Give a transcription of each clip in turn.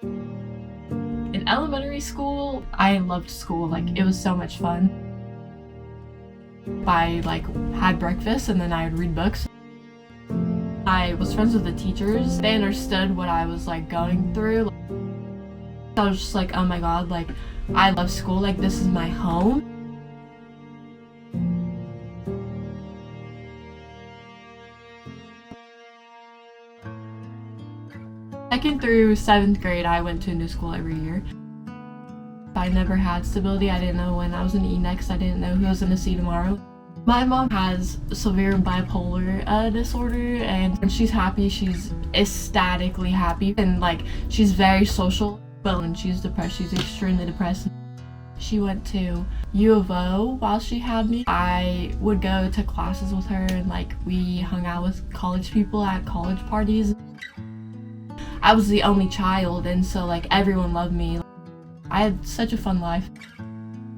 In elementary school, I loved school. Like, it was so much fun. I had breakfast and then I would read books. I was friends with the teachers. They understood what I was going through. I was just like, oh my god, I love school, this is my home. Second through 7th grade, I went to a new school every year. I never had stability. I didn't know when I was going to eat next. I didn't know who I was going to see tomorrow. My mom has severe bipolar disorder, and when she's happy, she's ecstatically happy, and she's very social. But when she's depressed, she's extremely depressed. She went to U of O while she had me. I would go to classes with her, and we hung out with college people at college parties. I was the only child, and so everyone loved me. I had such a fun life.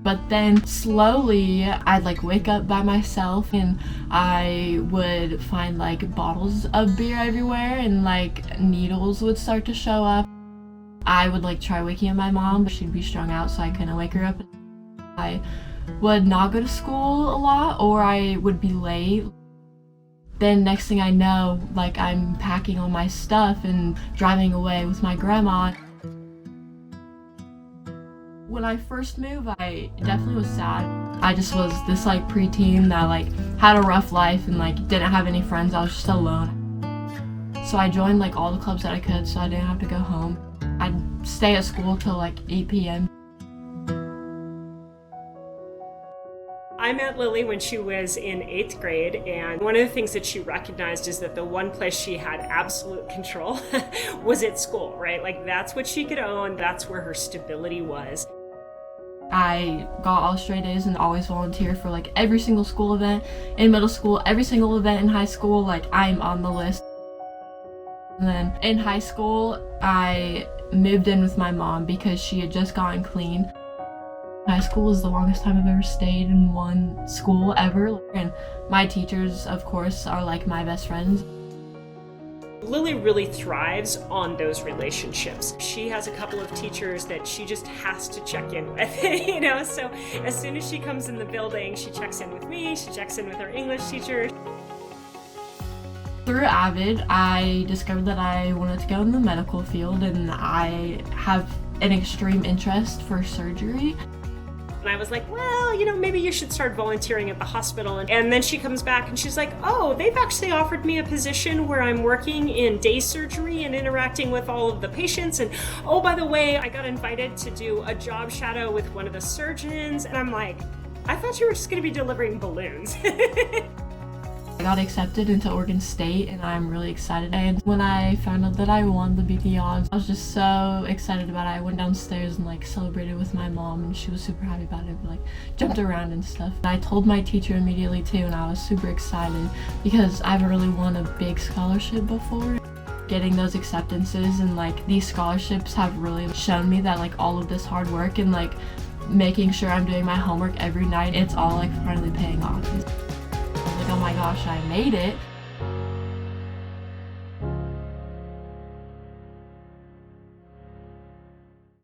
But then slowly I'd wake up by myself and I would find bottles of beer everywhere, and needles would start to show up. I would try waking up my mom, but she'd be strung out, so I couldn't wake her up. I would not go to school a lot, or I would be late. Then next thing I know, I'm packing all my stuff and driving away with my grandma. When I first moved, I definitely was sad. I just was this preteen that had a rough life and didn't have any friends. I was just alone. So I joined all the clubs that I could, so I didn't have to go home. I'd stay at school till 8 p.m. I met Lily when she was in 8th grade, and one of the things that she recognized is that the one place she had absolute control was at school, right? That's what she could own, that's where her stability was. I got all straight A's and always volunteered for every single school event in middle school, every single event in high school, I'm on the list. And then in high school, I moved in with my mom because she had just gotten clean. High school was the longest time I've ever stayed in one school ever, and my teachers, of course, are my best friends. Lily really thrives on those relationships. She has a couple of teachers that she just has to check in with, so as soon as she comes in the building, she checks in with me, she checks in with her English teacher. Through Avid, I discovered that I wanted to go in the medical field, and I have an extreme interest for surgery. And I was like, well, maybe you should start volunteering at the hospital. And then she comes back and she's like, oh, they've actually offered me a position where I'm working in day surgery and interacting with all of the patients. And oh, by the way, I got invited to do a job shadow with one of the surgeons. And I'm like, I thought you were just going to be delivering balloons. I got accepted into Oregon State, and I'm really excited. And when I found out that I won the BPOGs, I was just so excited about it. I went downstairs and celebrated with my mom, and she was super happy about it. Jumped around and stuff. And I told my teacher immediately too, and I was super excited because I haven't really won a big scholarship before. Getting those acceptances and these scholarships have really shown me that all of this hard work and making sure I'm doing my homework every night, it's all finally paying off. Oh my gosh, I made it.